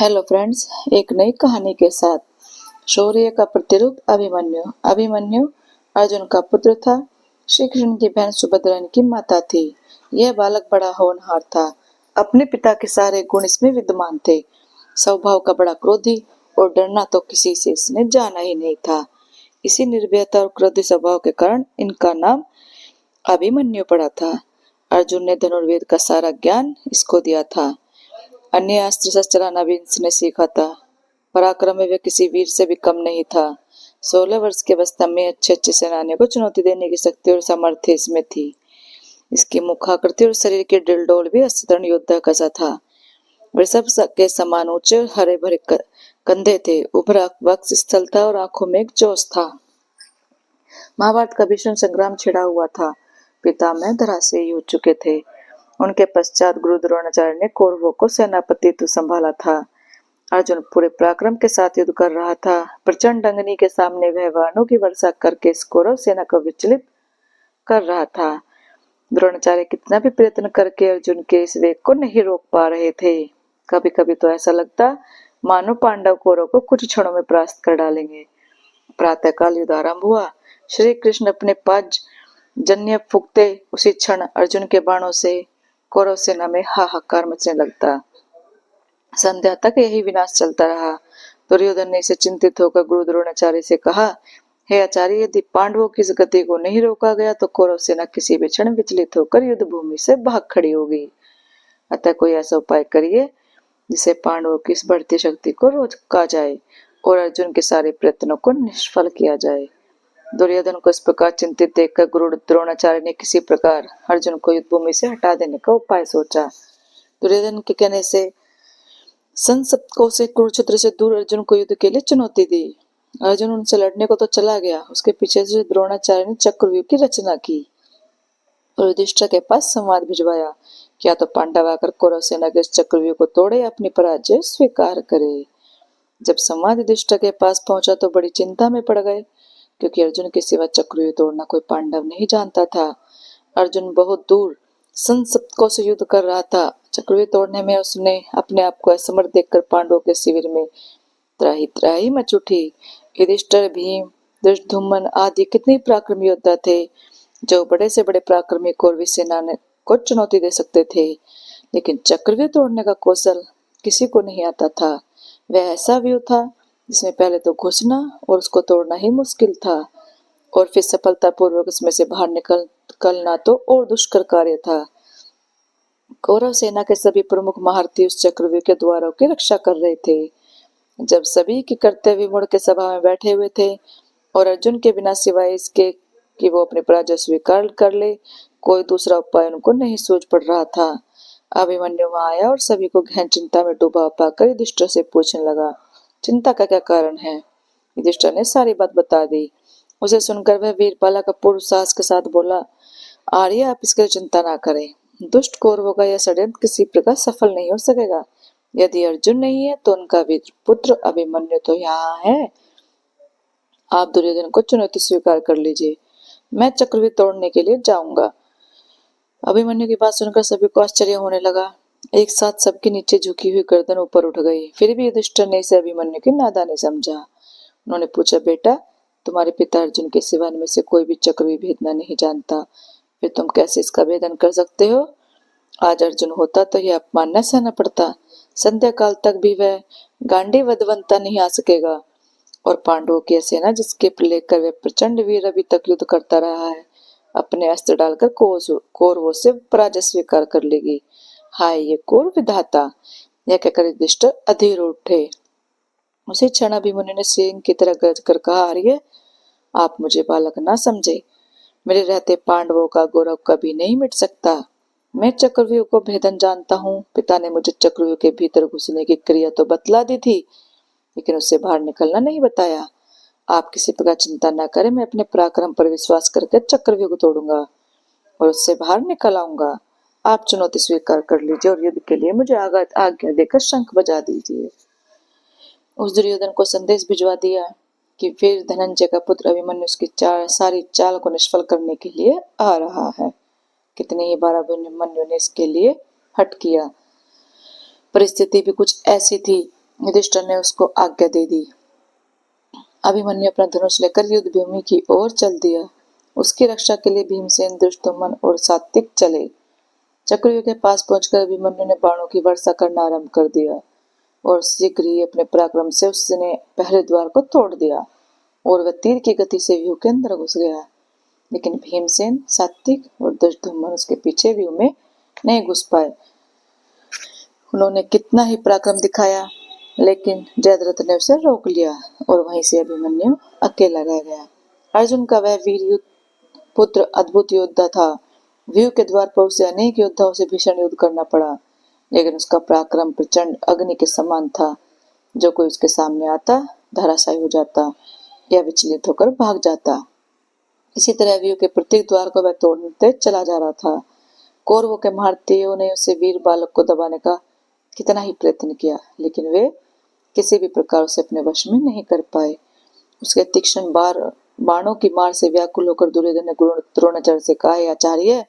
Hello friends, एक नई कहानी के साथ शौर्य का प्रतिरूप अभिमन्यु। अभिमन्यु अर्जुन का पुत्र था। श्री कृष्ण की बहन सुभद्रा की माता थी। यह बालक बड़ा होनहार था। अपने पिता के सारे गुण इसमें विद्यमान थे। स्वभाव का बड़ा क्रोधी और डरना तो किसी से इसने जाना ही नहीं था। इसी निर्भयता और क्रोधी स्वभाव के कारण इनका नाम अभिमन्यु पड़ा था। अर्जुन ने धनुर्वेद का सारा ज्ञान इसको दिया था। अन्य अस्त्र शस्त्र चलाना भी इसने सीखा था। पराक्रम में वह किसी वीर से भी कम नहीं था। 16 वर्ष के अवस्था में अच्छे अच्छे सेनानियों को चुनौती देने की शक्ति और सामर्थ्य इसमें थी। इसकी मुखाकृति और शरीर के डिलडोल भी असाधारण योद्धा का सा था। वृषभ के समान ऊंचे और हरे भरे कंधे थे। उभरा वक्ष स्थल था और आंखों में एक जोश था। महाभारत का भीषण संग्राम छिड़ा हुआ था। पितामह धराशायी हो चुके थे। उनके पश्चात गुरु द्रोणाचार्य ने कौरवों को सेनापतित्व संभाला था। अर्जुन पूरे पराक्रम के साथ युद्ध कर रहा था। प्रचंड अग्नि के सामने वह बाणों की वर्षा करके इस कौरव सेना को विचलित कर रहा था। द्रोणाचार्य कितना भी प्रयत्न करके अर्जुन के इस वेग को नहीं रोक पा रहे थे। कभी कभी तो ऐसा लगता मानो पांडव कौरव को कुछ क्षणों में परास्त कर डालेंगे। प्रातःकाल युद्ध आरंभ हुआ। श्री कृष्ण अपने पांच जन्य फूंकते उसी क्षण अर्जुन के बाणों से कौरव सेना में हाहाकार मचने लगता। संध्या तक यही विनाश चलता रहा। दुर्योधन ने इसे चिंतित होकर गुरु द्रोणाचार्य से कहा, हे आचार्य, यदि पांडवों की इस गति को नहीं रोका गया तो कौरव सेना किसी भी क्षण विचलित होकर युद्ध भूमि से भाग खड़ी होगी। अतः कोई ऐसा उपाय करिए जिसे पांडवों की इस बढ़ती शक्ति को रोका जाए और अर्जुन के सारे प्रयत्नों को निष्फल किया जाए। दुर्योधन को इस प्रकार चिंतित देखकर गुरु द्रोणाचार्य ने किसी प्रकार अर्जुन को युद्ध भूमि से हटा देने का उपाय सोचा। दुर्योधन के कहने से संसप्तकों से कुरुक्षेत्र से दूर अर्जुन को युद्ध के लिए चुनौती दी। अर्जुन उनसे लड़ने को तो चला गया, उसके पीछे से द्रोणाचार्य ने चक्रव्यूह की रचना की और युधिष्ठिर के पास संवाद भिजवाया। क्या तो पांडव आकर कौरव सेना के इस चक्रव्यूह को तोड़े, अपनी पराजय स्वीकार करे। जब संवाद युधिष्ठिर के पास पहुंचा तो बड़ी चिंता में पड़ गए, क्योंकि अर्जुन के सिवा चक्रव्यूह तोड़ना कोई पांडव नहीं जानता था। अर्जुन बहुत दूर संसप्तकों से युद्ध कर रहा था। चक्रव्यूह तोड़ने में उसने अपने आप को असमर्थ देखकर पांडवों के शिविर में त्राही त्राही मच उठी। युधिष्ठिर, भीम, धृष्टद्युम्न आदि कितने पराक्रमी योद्धा थे जो बड़े से बड़े पराक्रमी कौरवी सेना को चुनौती दे सकते थे, लेकिन चक्रव्यूह तोड़ने का कौशल किसी को नहीं आता था। वह ऐसा व्यूह था जिसमें पहले तो घुसना और उसको तोड़ना ही मुश्किल था, और फिर सफलतापूर्वक उसमें से बाहर निकलना तो और दुष्कर कार्य था। कौरव सेना के सभी प्रमुख महारथी उस चक्रव्यूह के द्वारों की रक्षा कर रहे थे। जब सभी की कर्तव्य मोड़ के सभा में बैठे हुए थे और अर्जुन के बिना सिवाय इसके कि वो अपने पराजय स्वीकार कर ले, कोई दूसरा उपाय उनको नहीं सूझ पड़ रहा था। अभिमन्यु वहां आया और सभी को गहन चिंता में डूबा पाकर युधिष्ठिर से पूछने लगा, चिंता का क्या कारण है? युधिष्ठिर ने सारी बात बता दी। उसे सुनकर वह वीर बालक पूर्ण साहस के साथ बोला, आर्य, आप इसके लिए चिंता ना करें। दुष्ट कौरवों का यह षड्यंत्र किसी प्रकार सफल नहीं हो सकेगा। यदि अर्जुन नहीं है तो उनका वीर पुत्र अभिमन्यु तो यहाँ है। आप दुर्योधन को चुनौती स्वीकार कर लीजिए, मैं चक्रव्यूह तोड़ने के लिए जाऊंगा। अभिमन्यु की बात सुनकर सभी को आश्चर्य होने लगा। एक साथ सबके नीचे झुकी हुई गर्दन ऊपर उठ गई। फिर भी युधिष्ठिर ने इसे अभिमन्यु की नादानी समझा। उन्होंने पूछा, बेटा, तुम्हारे पिता अर्जुन के सिवा में से कोई भी चक्रव्यूह भेदना नहीं जानता, फिर तुम कैसे इसका भेदन कर सकते हो? आज अर्जुन होता तो यह अपमान न सहना पड़ता। संध्या काल तक भी वह गांडीवध बनता नहीं आ सकेगा, और पांडवों की सेना जिसके लेकर वह प्रचंड वीर अभी तक युद्ध करता रहा है, अपने अस्त्र डालकर कौरवों से पराजय स्वीकार कर लेगी। हाय ये कौरव विधाता! यह कहकर युधिष्ठिर अधीर उठे। उसी क्षण अभिमन्यु ने सिंह की तरह गरज कर कहा, आर्य, आप मुझे बालक ना समझे। मेरे रहते पांडवों का गौरव कभी नहीं मिट सकता। मैं चक्रव्यूह को भेदन जानता हूँ। पिता ने मुझे चक्रव्यूह के भीतर घुसने की क्रिया तो बतला दी थी, लेकिन उससे बाहर निकलना नहीं बताया। आप किसी प्रकार चिंता न करें, मैं अपने पराक्रम पर विश्वास करके चक्रव्यूह को तोड़ूंगा और उससे बाहर निकल आऊंगा। आप चुनौती स्वीकार कर लीजिए और युद्ध के लिए मुझे आज्ञा देकर शंख बजा दीजिए। उस दुर्योधन को संदेश भिजवा दिया कि फिर धनंजय का पुत्र अभिमन्यु उसकी सारी चाल को निष्फल करने के लिए आ रहा है। कितनी ही बार अभिमन्यु ने इसके लिए हट किया। परिस्थिति भी कुछ ऐसी थी। युधिष्ठिर ने उसको आज्ञा दे दी। अभिमन्यु अपना धनुष लेकर युद्ध भूमि की ओर चल दिया। उसकी रक्षा के लिए भीमसेन, धृष्टद्युम्न और सात्विक चले। चक्रव्यूह के पास पहुंचकर अभिमन्यु ने बाणों की वर्षा करना आरंभ कर दिया और शीघ्र ही अपने पराक्रम से उसने पहरे द्वार को तोड़ दिया और वह तीर की गति से व्यूह के अंदर घुस गया। लेकिन भीमसेन, सात्विक और धृष्टद्युम्न उसके पीछे व्यूह में नहीं घुस पाए। उन्होंने कितना ही पराक्रम दिखाया, लेकिन जयद्रथ ने उसे रोक लिया और वहीं से अभिमन्यु अकेला रह गया। अर्जुन का वह वीर पुत्र अद्भुत योद्धा था। व्यूह के द्वार पर उसे अनेक योद्धाओं से भीषण युद्ध करना पड़ा, लेकिन उसका पराक्रम प्रचंड अग्नि के समान था। जो कोई उसके सामने आता धराशायी हो जाता या विचलित होकर भाग जाता। इसी तरह व्यूह के प्रत्येक द्वार को वह तोड़ते चला जा रहा था। कौरवों के महारथियों ने उसे वीर बालक को दबाने का कितना ही प्रयत्न किया, लेकिन वे किसी भी प्रकार उसे अपने वश में नहीं कर पाए। उसके तीक्ष्ण बाणों की मार से व्याकुल होकर दुर्योधन ने द्रोणाचार्य से कहा, आचार्य,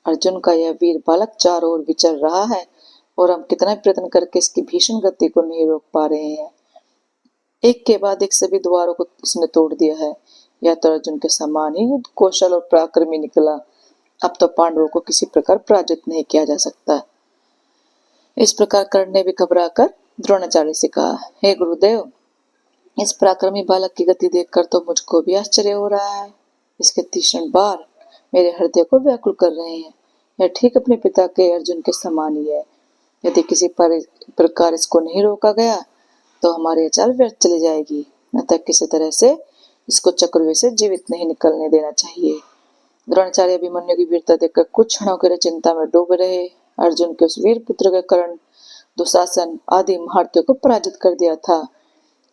अर्जुन का यह वीर बालक चारों ओर विचर रहा है और हम कितना प्रयत्न करके इसकी भीषण गति को नहीं रोक पा रहे हैं। एक के बाद एक सभी द्वारों को उसने तोड़ दिया है। यह तो अर्जुन के समान ही युद्ध कौशल और पराक्रमी निकला। अब तो पांडवों को किसी प्रकार पराजित नहीं किया जा सकता। इस प्रकार कर्ण ने भी घबराकर द्रोणाचार्य से कहा, हे गुरुदेव, इस पराक्रमी बालक की गति देखकर तो मुझको भी आश्चर्य हो रहा है। इसके तीक्ष्ण बाण मेरे हृदय को व्याकुल कर रहे हैं। यह ठीक अपने पिता के अर्जुन के समान ही है। यदि किसी प्रकार इसको नहीं रोका गया तो हमारी चाल व्यर्थ चली जाएगी। अतः किसी तरह से इसको चक्रव्यूह से जीवित नहीं निकलने देना चाहिए। द्रोणाचार्य अभिमन्यु की वीरता देखकर कुछ क्षणों के लिए चिंता में डूब रहे। अर्जुन के उस वीर पुत्र के कर्ण, दुशासन आदि महारथियों को पराजित कर दिया था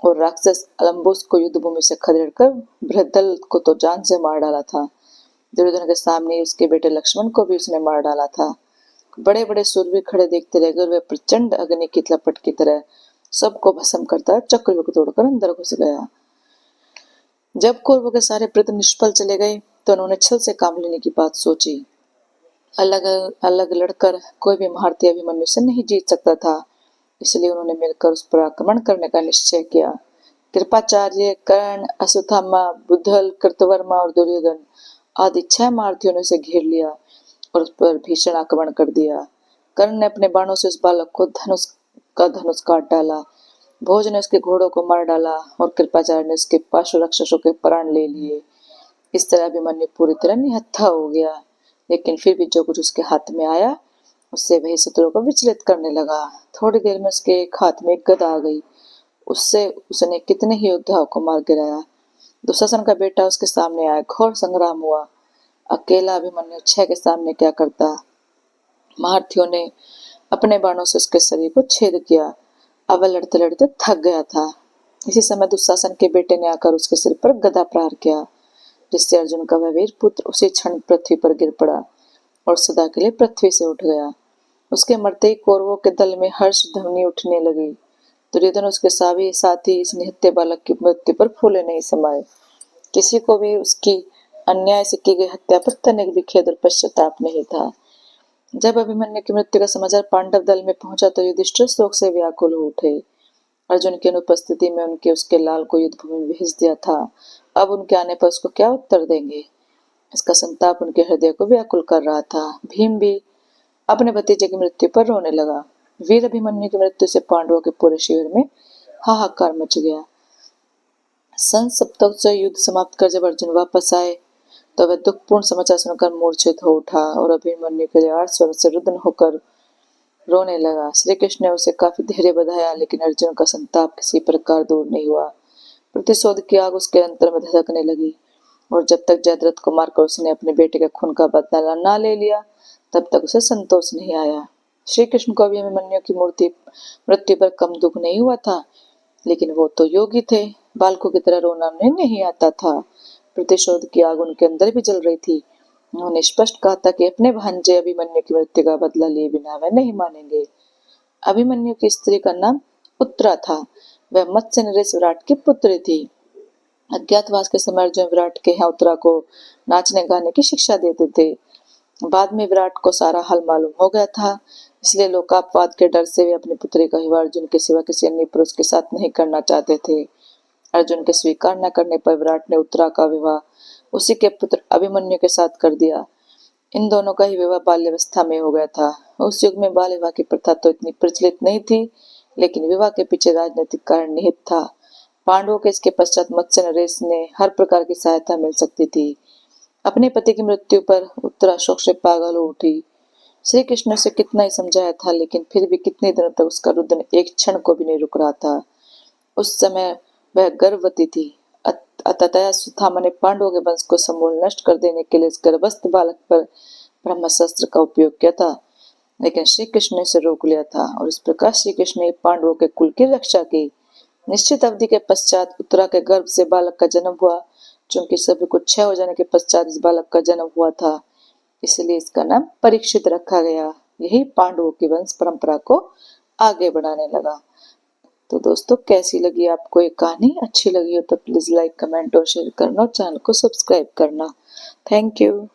और राक्षस अलम्बुस को युद्ध भूमि से खदेड़कर बृहद्दल को तो जान से मार डाला था। दुर्योधन के सामने उसके बेटे लक्ष्मण को भी उसने मार डाला था। बड़े बड़े सूरवीर खड़े देखते रह गए। वह प्रचंड अग्नि की लपट की तरह सबको भस्म करता चक्रव्यूह को तोड़कर अंदर घुस गया। जब कौरवों के सारे प्रयत्न निष्फल चले गए तो उन्होंने छल से काम लेने की बात सोची। अलग अलग लड़कर कोई भी महारथी अभिमन्यु से नहीं जीत सकता था, इसलिए उन्होंने मिलकर उस पर आक्रमण करने का निश्चय किया। कृपाचार्य, कर्ण, अश्वत्थामा, बुद्धल, कृतवर्मा और दुर्योधन आदि 6 महारथियों ने उसे घेर लिया और उस पर भीषण आक्रमण कर दिया। कर्ण ने अपने बाणों से उस बालक को धनुष काट डाला। भोज ने उसके घोड़ों को मार डाला और कृपाचार्य ने उसके पार्श्व रक्षकों के प्राण ले लिए। इस तरह अभिमन्यु पूरी तरह निहत्था हो गया, लेकिन फिर भी जो कुछ उसके हाथ में आया उससे वही शत्रुओं को विचलित करने लगा। थोड़ी देर में उसके एक हाथ में एक गदा आ गई। उससे उसने कितने ही योद्धाओं को मार गिराया। दुशासन का बेटा उसके सामने आया। घोर संग्राम हुआ। अकेला अभिमन्यु 6 के सामने क्या करता। महारथियों ने अपने बाणों से उसके शरीर को छेद किया। अब वह लड़ते लड़ते थक गया था। इसी समय दुशासन के बेटे ने आकर उसके सिर पर गदा प्रहार किया, जिससे अर्जुन का वह वीर पुत्र उसी क्षण पृथ्वी पर गिर पड़ा और सदा के लिए पृथ्वी से उठ गया। उसके मरते ही कौरवों के दल में हर्ष ध्वनि उठने लगी। दुर्योधन उसके साथी इस निहत्थे बालक की मृत्यु पर फूले नहीं समाये। किसी को भी उसकी अन्याय से की गई हत्या पर तनिक भी खेद और पश्चाताप नहीं था। जब अभिमन्यु की मृत्यु का समाचार पांडव दल में पहुंचा तो युधिष्ठिर शोक से व्याकुल हो उठे। अर्जुन की अनुपस्थिति में उनके उसके लाल को युद्ध भूमि में भेज दिया था। अब उनके आने पर उसको क्या उत्तर देंगे, इसका संताप उनके हृदय को व्याकुल कर रहा था। भीम भी अपने भतीजे की मृत्यु पर रोने लगा। वीर अभिमन्यु की मृत्यु से पांडवों के पूरे शिविर में हाहाकार मच गया। सन सप्तक से युद्ध समाप्त कर जब अर्जुन वापस आए तो वह दुखपूर्ण समाचार सुनकर मूर्छित हो उठा और अभिमन्यु के लिए स्वर से रुदन होकर रोने लगा। श्री कृष्ण ने उसे काफी धैर्य बधाया, लेकिन अर्जुन का संताप किसी प्रकार दूर नहीं हुआ। प्रतिशोध की आग उसके अंतर में धधकने लगी और जब तक जयद्रथ को मारकर उसने अपने बेटे के खून का बदला ना ले लिया तब तक उसे संतोष नहीं आया। श्री कृष्ण को भी अभिमन्यु की मृत्यु पर कम दुख नहीं हुआ था, लेकिन वो तो योगी थे। बालकों की तरह रोना उन्हें नहीं आता था। प्रतिशोध की आग उनके अंदर भी जल रही थी। उन्होंने स्पष्ट कहा था कि अपने भांजे अभिमन्यु की मृत्यु का बदला लिए बिना वह नहीं मानेंगे। अभिमन्यु की स्त्री का नाम उत्तरा था। वह मत्स्य नरेश विराट की पुत्री थी। अज्ञातवास के समय अर्जुन विराट के यहाँ उत्तरा को नाचने गाने की शिक्षा देते थे। बाद में विराट को सारा हाल मालूम हो गया था। इसलिए लोकापवाद के डर से वे अपनी पुत्री का विवाह अर्जुन के सिवा किसी अन्य पुरुष के साथ नहीं करना चाहते थे। अर्जुन के स्वीकार न करने पर विराट ने उत्तरा का विवाह उसी के पुत्र अभिमन्यु के साथ कर दिया। इन दोनों का ही विवाह बाल्यावस्था में हो गया था। उस युग में बाल विवाह की प्रथा तो इतनी प्रचलित नहीं थी, लेकिन विवाह के पीछे राजनीतिक कारण निहित था। पांडवों के इसके पश्चात मत्स्य नरेश ने हर प्रकार की सहायता मिल सकती थी। अपने पति की मृत्यु पर उत्तरा शोक से पागल हो उठी। श्री कृष्ण ने उसे कितना ही समझाया था, लेकिन फिर भी कितने दिनों तक उसका रुदन एक क्षण को भी नहीं रुक रहा था। उस समय वह गर्भवती थी। अतः सुदामा ने पांडवों के वंश को समूल नष्ट कर देने के लिए इस गर्भस्थ बालक पर ब्रह्मास्त्र का उपयोग किया था, लेकिन श्री कृष्ण ने इसे रोक लिया था और इस प्रकार श्री कृष्ण ने पांडवों के कुल की रक्षा की। निश्चित अवधि के पश्चात उत्तरा के गर्भ से बालक का जन्म हुआ। चूंकि सभी को 6 हो जाने के पश्चात इस बालक का जन्म हुआ था, इसलिए इसका नाम परीक्षित रखा गया। यही पांडवों की वंश परंपरा को आगे बढ़ाने लगा। तो दोस्तों, कैसी लगी आपको ये कहानी? अच्छी लगी हो तो प्लीज लाइक, कमेंट और शेयर करना और चैनल को सब्सक्राइब करना। Thank you.